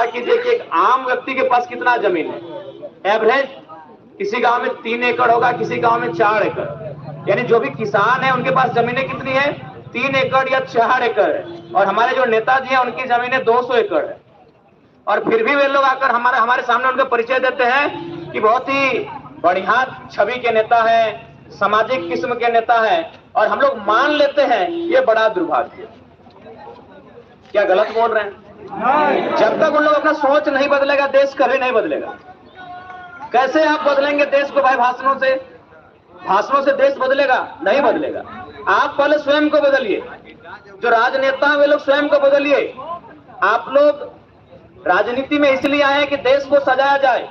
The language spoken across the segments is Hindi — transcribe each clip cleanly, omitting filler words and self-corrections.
कीजिए कि एक आम व्यक्ति के पास कितना जमीन है। एवरेज किसी गांव में 3 एकड़ होगा, किसी गांव में 4 एकड़। यानी जो भी किसान है उनके पास जमीनें कितनी है? 3 एकड़ या 4 एकड़ है। और हमारे जो नेताजी हैं उनकी जमीनें 200 एकड़ है। और फिर भी वे लोग आकर हमारे सामने उनका परिचय देते हैं कि बहुत ही बढ़िया छवि के नेता है, सामाजिक किस्म के नेता है, और हम लोग मान लेते हैं। ये बड़ा दुर्भाग्य। क्या गलत बोल रहे हैं? जब तक उन लोग अपना सोच नहीं बदलेगा, देश कभी नहीं बदलेगा। कैसे आप बदलेंगे देश को भाई? भाषणों से देश बदलेगा? नहीं बदलेगा। आप पहले स्वयं को बदलिए। जो राजनेता हैं वे लोग स्वयं को बदलिए। आप लोग राजनीति में इसलिए आए कि देश को सजाया जाए,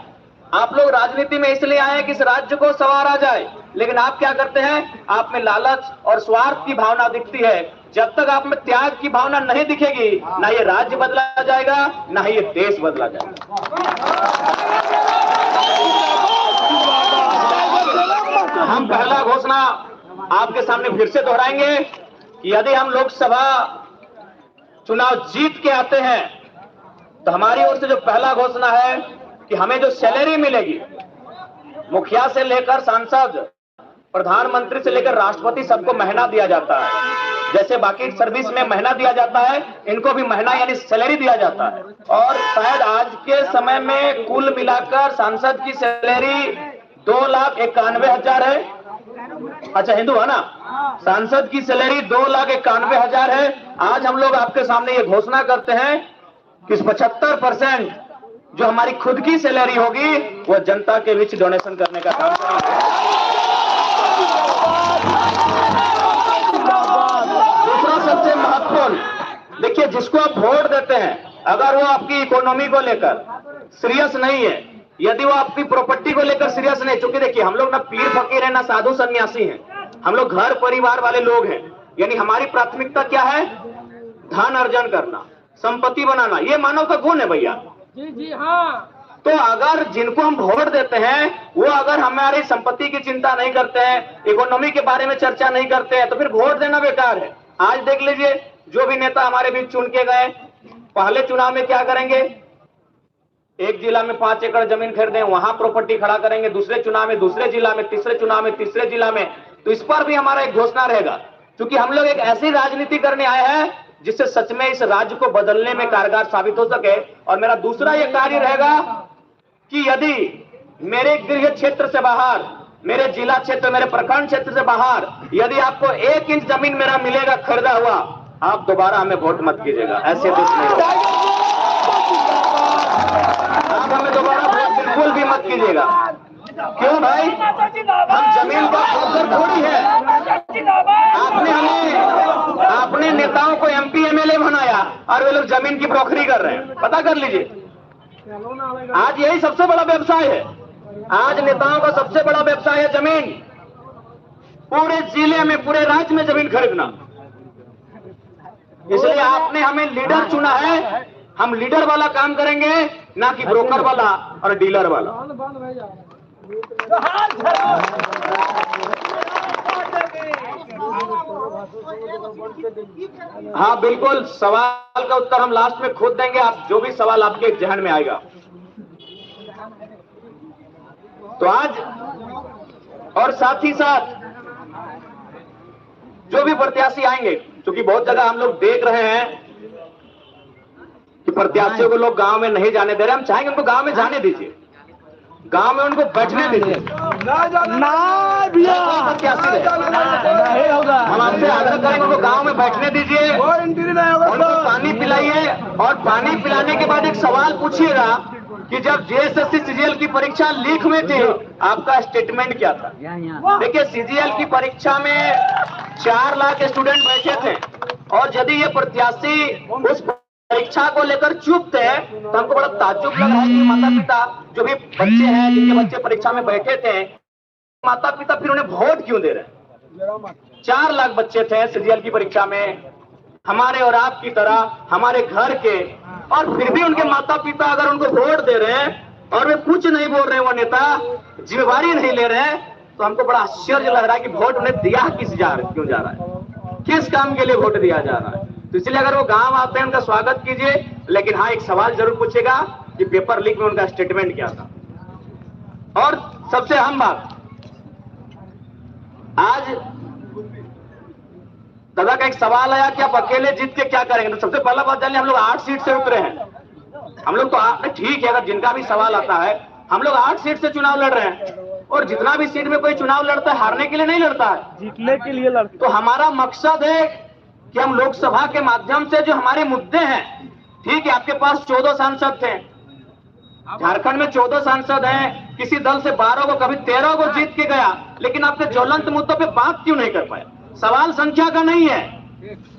आप लोग राजनीति में इसलिए आए कि इस राज्य को संवारा जाए, लेकिन आप क्या करते हैं? आप में लालच और स्वार्थ की भावना दिखती है। जब तक आप में त्याग की भावना नहीं दिखेगी, ना ये राज्य बदला जाएगा, ना ही ये देश बदला जाएगा। हम पहला घोषणा आपके सामने फिर से दोहराएंगे कि यदि हम लोकसभा चुनाव जीत के आते हैं तो हमारी ओर से जो पहला घोषणा है कि हमें जो सैलरी मिलेगी, मुखिया से लेकर सांसद, प्रधानमंत्री से लेकर राष्ट्रपति, सबको महीना दिया जाता है। जैसे बाकी सर्विस में महीना दिया जाता है, इनको भी महीना यानी सैलरी दिया जाता है। और शायद आज के समय में कुल मिलाकर सांसद की सैलरी 2,91,000 है। अच्छा, हिंदू है ना? सांसद की सैलरी 2,91,000 है। आज हम लोग आपके सामने ये घोषणा करते हैं कि 75% जो हमारी खुद की सैलरी होगी वो जनता के बीच डोनेशन करने का काम करेंगे। दूसरा सबसे महत्वपूर्ण, देखिए, जिसको आप वोट देते हैं, अगर वो आपकी इकोनॉमी को लेकर सीरियस नहीं है, यदि वो आपकी प्रॉपर्टी को लेकर सीरियस नहीं, चूंकि देखिए हम लोग ना पीर फकीर है, ना साधु सन्यासी हैं, हम लोग घर परिवार वाले लोग हैं। यानी हमारी प्राथमिकता क्या है? धन अर्जन करना, संपत्ति बनाना। ये मानव का गुण है भैया। जी हाँ। तो अगर जिनको हम वोट देते हैं वो अगर हमारी संपत्ति की चिंता नहीं करते हैं, इकोनॉमी के बारे में चर्चा नहीं करते हैं, तो फिर वोट देना बेकार है। आज देख लीजिए, जो भी नेता हमारे बीच चुन के गए, पहले चुनाव में क्या करेंगे? एक जिला में 5 एकड़ जमीन खरीदें, वहां प्रॉपर्टी खड़ा करेंगे। दूसरे चुनाव में दूसरे जिला में, तीसरे चुनाव में तीसरे जिला में। तो इस पर भी हमारा एक घोषणा रहेगा, क्योंकि हम लोग एक ऐसी राजनीति करने आए हैं जिससे सच में इस राज्य को बदलने में कारगर साबित हो सके। और मेरा दूसरा ये कार्य रहेगा कि यदि मेरे गृह क्षेत्र से बाहर, मेरे जिला क्षेत्र, मेरे प्रखंड क्षेत्र से बाहर यदि आपको 1 इंच जमीन मेरा मिलेगा खरीदा हुआ, आप दोबारा हमें वोट मत कीजिएगा। ऐसे देश नहीं होगा। आप हमें दोबारा वोट बिल्कुल भी मत कीजिएगा। क्यों भाई? हम जमीन का खोकर थोड़ी है। आपने नेताओं को MP MLA बनाया और वे लोग जमीन की ब्रोकरी कर रहे हैं। पता कर लीजिए, आज यही सबसे बड़ा व्यवसाय है। आज नेताओं का सबसे बड़ा व्यवसाय है जमीन। पूरे जिले में, पूरे राज्य में जमीन खरीदना। इसलिए आपने हमें लीडर चुना है। हम लीडर वाला काम करेंगे, ना कि ब्रोकर वाला और डीलर वाला। हाँ बिल्कुल, सवाल का उत्तर हम लास्ट में खुद देंगे। आप जो भी सवाल आपके जहन में आएगा। तो आज और साथ ही साथ जो भी प्रत्याशी आएंगे, क्योंकि बहुत जगह हम लोग देख रहे हैं कि प्रत्याशियों को लोग गांव में नहीं जाने दे रहे। हम चाहेंगे उनको गांव में जाने दीजिए, गांव में उनको बैठने दीजिए। हम आपसे आग्रह करेंगे उनको गांव में बैठने दीजिए, उनको पानी पिलाइए। और पानी पिलाने के बाद एक सवाल पूछिएगा कि जब JSSC CGL की परीक्षा लीक में थी, आपका स्टेटमेंट क्या था? देखिए, CGL की परीक्षा में 4 लाख स्टूडेंट बैठे थे, और यदि ये प्रत्याशी उस परीक्षा को लेकर चुप थे तो हमको बड़ा ताज्जुब लगा है कि माता पिता जो भी बच्चे हैं, जिनके बच्चे परीक्षा में बैठे थे, माता पिता फिर उन्हें वोट क्यों दे रहे हैं? 4 लाख बच्चे थे CGL की परीक्षा में, हमारे और आपकी तरह, हमारे घर के, और फिर भी उनके माता पिता अगर उनको वोट दे रहे हैं और वे कुछ नहीं बोल रहे हैं, वो नेता जिम्मेवारी नहीं ले रहे हैं, तो हमको बड़ा आश्चर्य लग रहा है कि वोट उन्हें दिया क्यों जा रहा है, किस काम के लिए वोट दिया जा रहा है। तो इसलिए अगर वो गांव आते हैं, उनका स्वागत कीजिए। लेकिन हाँ एक सवाल जरूर पूछेगा कि पेपर लीक में उनका स्टेटमेंट क्या था। और सबसे अहम बात, आज दादा का एक सवाल आया कि आप अकेले जीत के क्या करेंगे। तो सबसे पहला बात जानिए, हम लोग 8 सीट से उतरे हैं। हम लोग तो ठीक है, अगर जिनका भी सवाल आता है, हम लोग 8 सीट से चुनाव लड़ रहे हैं। और जितना भी सीट में कोई चुनाव लड़ता है हारने के लिए नहीं लड़ता है, जीतने के लिए लड़ते। तो हमारा मकसद है कि हम लोकसभा के माध्यम से जो हमारे मुद्दे हैं, ठीक है आपके पास 14 सांसद थे, झारखंड में 14 सांसद हैं, किसी दल से 12 को कभी 13 को जीत के गया, लेकिन आपके ज्वलंत मुद्दों पे बात क्यों नहीं कर पाए। सवाल संख्या का नहीं है,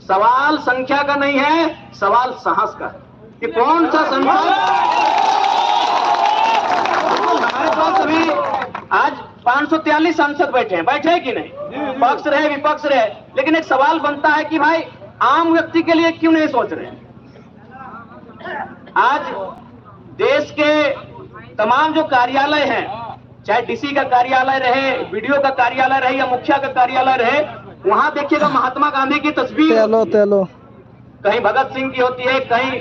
सवाल संख्या का नहीं है, सवाल साहस का है कि कौन सा संसद। हमारे पास अभी आज 543 सांसद बैठे हैं, बैठे हैं कि नहीं, पक्ष रहे विपक्ष रहे, लेकिन एक सवाल बनता है कि भाई आम व्यक्ति के लिए क्यों नहीं सोच रहे हैं। आज देश के तमाम जो कार्यालय हैं, चाहे डीसी का कार्यालय रहे, बीडीओ का कार्यालय रहे या मुखिया का कार्यालय रहे, वहां देखिएगा महात्मा गांधी की तस्वीर कहीं भगत सिंह की होती है, कहीं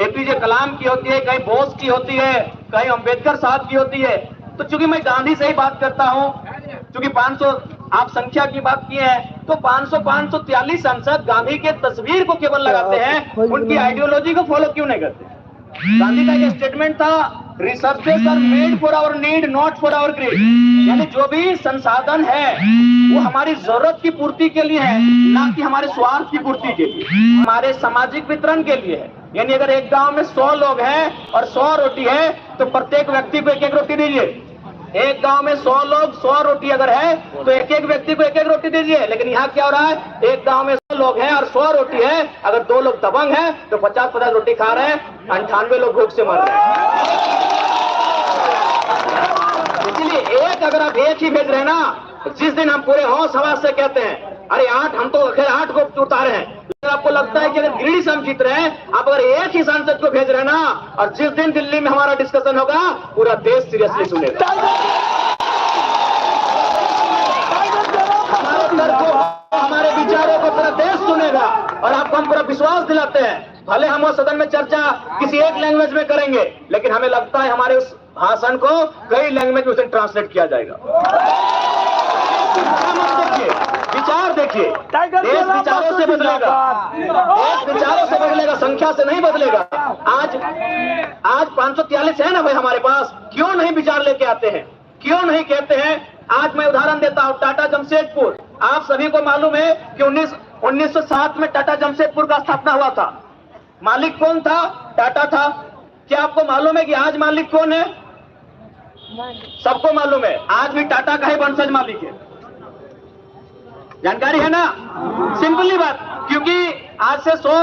एपीजे कलाम की होती है, कहीं बोस की होती है, कहीं अंबेडकर साहब की होती है। तो चूंकि मैं गांधी से ही बात करता हूं, चूंकि 500 आप संख्या की बात की है, तो 543 सांसद गांधी के तस्वीर को केवल लगाते हैं, उनकी आइडियोलॉजी को फॉलो क्यों नहीं करते। गांधी का एक स्टेटमेंट था, resources are made for our need not for our greed, यानी जो भी संसाधन है वो हमारी जरूरत की पूर्ति के लिए है, ना कि हमारे स्वार्थ की पूर्ति के लिए, हमारे सामाजिक वितरण के लिए है। यानी अगर एक गांव में 100 लोग हैं और 100 रोटी है, तो प्रत्येक व्यक्ति को एक एक रोटी दीजिए। एक गांव में 100 लोग 100 रोटी अगर है, तो एक एक व्यक्ति को एक एक रोटी दीजिए। लेकिन यहाँ क्या हो रहा है, एक गांव में 100 लोग हैं और 100 रोटी है, अगर 2 लोग दबंग हैं तो 50-50 रोटी खा रहे हैं, 98 लोग भूख से मर रहे हैं। इसलिए एक अगर आप एक ही भेज रहे हैं ना, जिस दिन हम पूरे होश हवास से कहते हैं अरे 8, हम तो खैर 8 को उतारे हैं, लेकिन आपको लगता है कि अगर गिरिडीह से हम जीत रहे हैं, आप अगर एक ही सांसद को भेज रहे हैं ना, और जिस दिन दिल्ली में हमारा डिस्कशन होगा पूरा देश सीरियसली सुनेगा। हमारे तर्क को, हमारे विचारों को पूरा देश सुनेगा, और आपको हम पूरा विश्वास दिलाते हैं। भले हम सदन में चर्चा किसी एक लैंग्वेज में करेंगे, लेकिन हमें लगता है हमारे उस भाषण को कई लैंग्वेज में उसे ट्रांसलेट किया जाएगा। देखिए, विचार देखिए, देश विचारों से बदलेगा, देश विचारों से बदलेगा, संख्या से नहीं बदलेगा। आज 543 है ना भाई हमारे पास, क्यों नहीं विचार लेके आते हैं, क्यों नहीं कहते हैं। आज मैं उदाहरण देता हूं, टाटा जमशेदपुर, आप सभी को मालूम है कि 1907 में टाटा जमशेदपुर का स्थापना हुआ था। मालिक कौन था? टाटा था। क्या आपको मालूम है कि आज मालिक कौन है? सबको मालूम है, आज भी टाटा का ही वंशज मालिक है। जानकारी है ना, सिंपली बात, क्योंकि आज से 100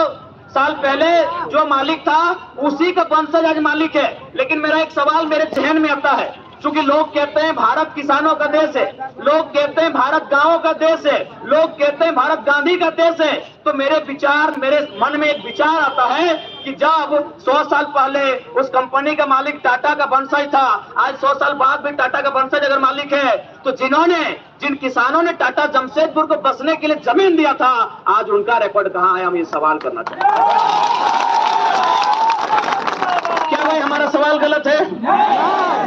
साल पहले जो मालिक था उसी का वंशज आज मालिक है। लेकिन मेरा एक सवाल मेरे जहन में आता है, क्योंकि लोग कहते हैं भारत किसानों का देश है, लोग कहते हैं भारत गांवों का देश है, लोग कहते हैं भारत गांधी का देश है, तो मेरे मन में एक विचार आता है कि जब 100 साल पहले उस कंपनी का मालिक टाटा का वंशज था, आज 100 साल बाद भी टाटा का वंशज अगर मालिक है, तो जिन किसानों ने टाटा जमशेदपुर को बसने के लिए जमीन दिया था, आज उनका रिकॉर्ड कहां है? हम ये सवाल करना चाहते हैं। क्या भाई हमारा सवाल गलत है?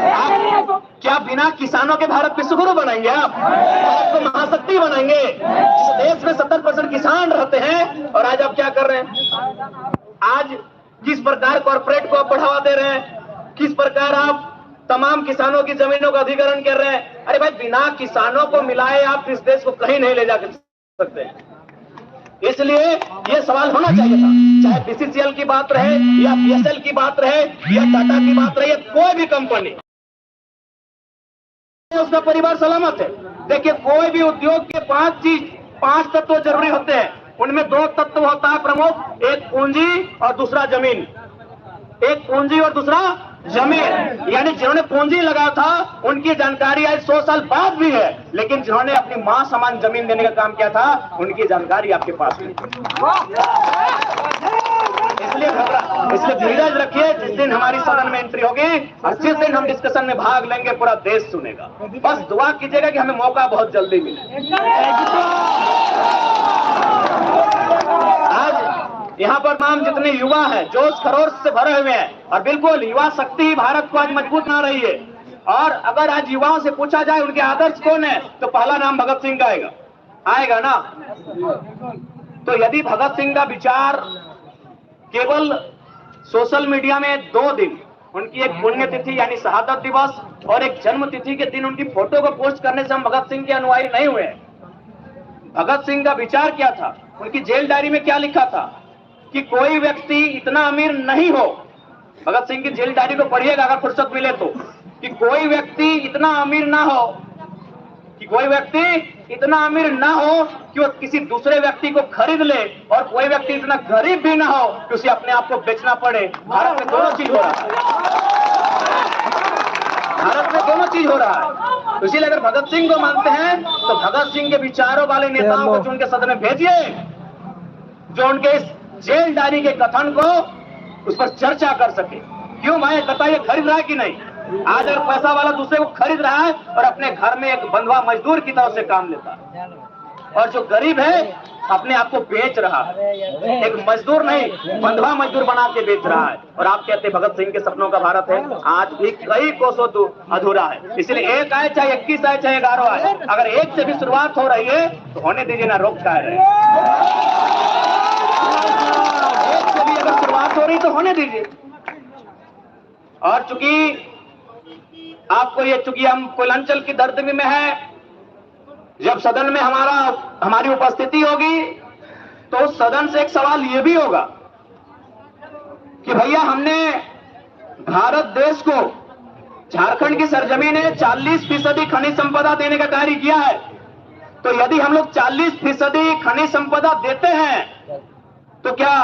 आप क्या बिना किसानों के भारत विश्वगुरु बनाएंगे? आप भारत को महाशक्ति बनाएंगे? इस देश में 70% किसान रहते हैं, और आज आप क्या कर रहे हैं? आज किस प्रकार कॉर्पोरेट को आप बढ़ावा दे रहे हैं, किस प्रकार आप तमाम किसानों की जमीनों का अधिग्रहण कर रहे हैं। अरे भाई, बिना किसानों को मिलाए आप इस देश को कहीं नहीं ले जा सकते हैं। इसलिए ये सवाल होना चाहिए था, चाहे बीसीसीएल की बात रहे या बीएसएल की बात रहे या टाटा की बात रहे, कोई भी कंपनी, उसका परिवार सलामत है। देखिए, कोई भी उद्योग के 5 तत्व जरूरी होते हैं, उनमें 2 तत्व होता है प्रमुख, एक पूंजी और दूसरा जमीन। एक पूंजी और दूसरा जमीन, यानी जिन्होंने पूंजी लगाया था उनकी जानकारी आज 100 साल बाद भी है, लेकिन जिन्होंने अपनी मां समान जमीन देने का काम किया था उनकी जानकारी आपके पास नहीं। इसलिए धीरज रखिए, जिस दिन हमारी सदन में एंट्री होगी और जिस दिन हम डिस्कशन में भाग लेंगे पूरा देश सुनेगा। बस दुआ कीजिएगा कि हमें मौका बहुत जल्दी मिले। यहाँ पर तमाम जितने युवा हैं जोश खरोश से भरे हुए हैं और बिल्कुल युवा शक्ति ही भारत को आज मजबूत बना रही है। और अगर आज युवाओं से पूछा जाए उनके आदर्श कौन है तो पहला नाम भगत सिंह का आएगा ना। तो यदि भगत सिंह का विचार केवल सोशल मीडिया में 2 दिन उनकी एक पुण्यतिथि यानी शहादत दिवस और एक जन्म तिथि के दिन उनकी फोटो को पोस्ट करने से हम भगत सिंह के अनुयायी नहीं हुए। भगत सिंह का विचार क्या था, उनकी जेल डायरी में क्या लिखा था कि कोई व्यक्ति इतना अमीर नहीं हो। भगत सिंह की जेल डायरी को पढ़िएगा अगर फुर्सत मिले तो, कि कोई व्यक्ति इतना अमीर ना हो, कि कोई व्यक्ति इतना अमीर ना हो कि वो किसी दूसरे व्यक्ति को खरीद ले और कोई व्यक्ति इतना गरीब भी ना हो कि उसे अपने आप को बेचना पड़े। भारत में दोनों चीज हो रहा है, भारत में दोनों चीज हो रहा है। इसीलिए अगर भगत सिंह को मानते हैं तो भगत सिंह के विचारों वाले नेताओं को चुन के सदन में भेजिए, जो उनके इस जेल डायरी के कथन को उस पर चर्चा कर सके। क्यों भाई बताइए, खरीद रहा है कि नहीं? आज अगर पैसा वाला दूसरे को खरीद रहा है और अपने घर में एक बंधुआ मजदूर की तरह से काम लेता है, और जो गरीब है अपने आप को बेच रहा है, एक मजदूर नहीं बंधुआ मजदूर बना के बेच रहा है। और आप कहते भगत सिंह के सपनों का भारत है, आज भी कई कोसों अधूरा है। इसलिए 1 आए चाहे 21 आए चाहे 11 आए, अगर 1 से भी शुरुआत हो रही है तो होने दीजिए ना, रोक कह रहे हैं। 1 से भी अगर शुरुआत हो रही तो होने दीजिए। और चूंकि आपको ये, चूंकि हम कोयलांचल की धरती में है, जब सदन में हमारी उपस्थिति होगी तो उस सदन से एक सवाल ये भी होगा कि भैया हमने भारत देश को झारखंड की सरजमीन में 40% खनिज संपदा देने का कार्य किया है, तो यदि हम लोग 40% खनिज संपदा देते हैं तो क्या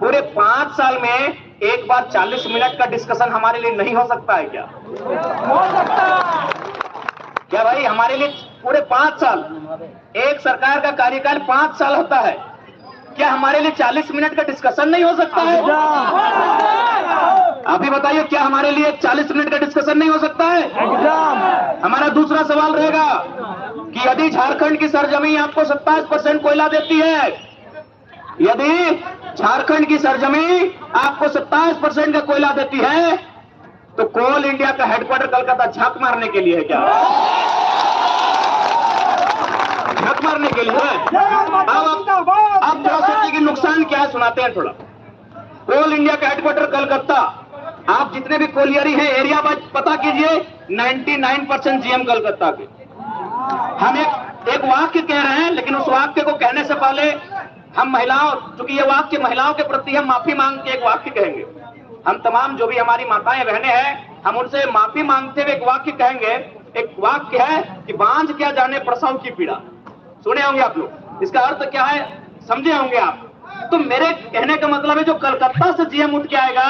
पूरे 5 साल में एक बार 40 मिनट का डिस्कशन हमारे लिए नहीं हो सकता है? क्या हो सकता है? क्या भाई हमारे लिए पूरे 5 साल, एक सरकार का कार्यकाल 5 साल होता है, क्या हमारे लिए 40 मिनट का डिस्कशन नहीं हो सकता है? आप ही बताइए, क्या हमारे लिए 40 मिनट का डिस्कशन नहीं हो सकता है? हमारा दूसरा सवाल रहेगा कि यदि झारखंड की सरजमीन आपको 27% कोयला देती है, यदि झारखंड की सरजमीन आपको 27% का कोयला देती है, तो कोल इंडिया का हेडक्वार्टर कलकत्ता झांक मारने के लिए है क्या? झांक मारने के लिए है? अब थोड़ा सोचिए कि नुकसान क्या है, सुनाते हैं थोड़ा। कोल इंडिया का हेडक्वार्टर कलकत्ता, आप जितने भी कोलियरी हैं एरिया वाइज पता कीजिए, 99% जीएम कलकत्ता के। हम एक वाक्य कह रहे हैं, लेकिन उस वाक्य को कहने से पहले हम महिलाओं, चूंकि ये वाक्य महिलाओं के प्रति हम माफी मांग के एक वाक्य कहेंगे। हम तमाम जो भी हमारी माताएं बहनें हैं, हम उनसे माफी मांगते हुए एक वाक्य कहेंगे। एक वाक्य है कि बांझ क्या जाने प्रसव की पीड़ा, सुने होंगे आप लोग। इसका अर्थ क्या है समझे होंगे आप। तो मेरे कहने का मतलब है, जो कलकत्ता से जीएम उठ के आएगा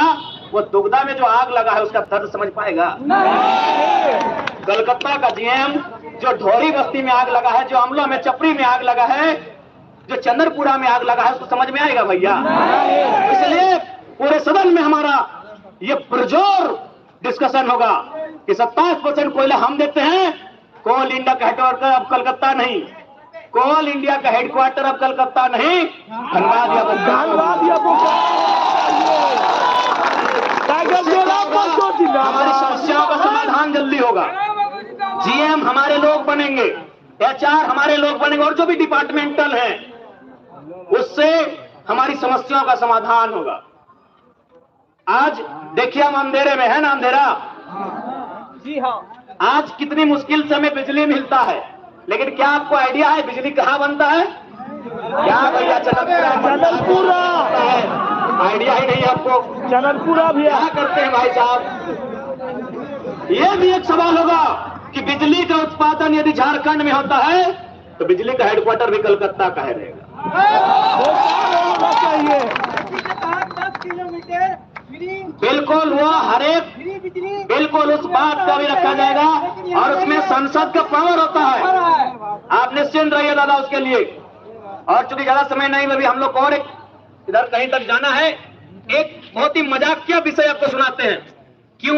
वो दुग्धा में जो आग लगा है उसका दर्द समझ पाएगा? कलकत्ता का जीएम जो ढोरी बस्ती में आग लगा है, जो अमला में चपरी में आग लगा है, जो चंद्रपुरा में आग लगा है, उसको समझ में आएगा भैया? इसलिए पूरे सदन में हमारा ये पुरजोर डिस्कशन होगा कि 27% कोयला हम देते हैं, कोल इंडिया का हेडक्वार्टर अब कलकत्ता नहीं, कोल इंडिया का हेडक्वार्टर अब कलकत्ता नहीं, धनबाद या हमारी समस्याओं का समाधान जल्दी होगा। जीएम हमारे लोग बनेंगे, एचआर हमारे लोग बनेंगे, और जो भी डिपार्टमेंटल है उससे हमारी समस्याओं का समाधान होगा। आज देखिए हम अंधेरे में है ना, अंधेरा जी हाँ। आज कितनी मुश्किल से हमें बिजली मिलता है, लेकिन क्या आपको आइडिया है बिजली कहाँ बनता है? क्या भैया? चननपुरा है, आइडिया ही नहीं आपको? चननपुरा भी क्या करते हैं भाई साहब? ये भी एक सवाल होगा कि बिजली का उत्पादन यदि झारखंड में होता है तो बिजली का हेडक्वार्टर भी कलकत्ता का है रहेगा। चाहिए 10 किलोमीटर बिल्कुल, वो हर एक बिल्कुल उस बात का भी रखा जाएगा, और उसमें संसद का पावर होता है। आप निश्चिंत रहिए दादा उसके लिए। और चूंकि ज्यादा समय नहीं, अभी हम लोग और एक इधर कहीं तक जाना है। एक बहुत ही मजाकिया विषय आपको सुनाते हैं। क्यों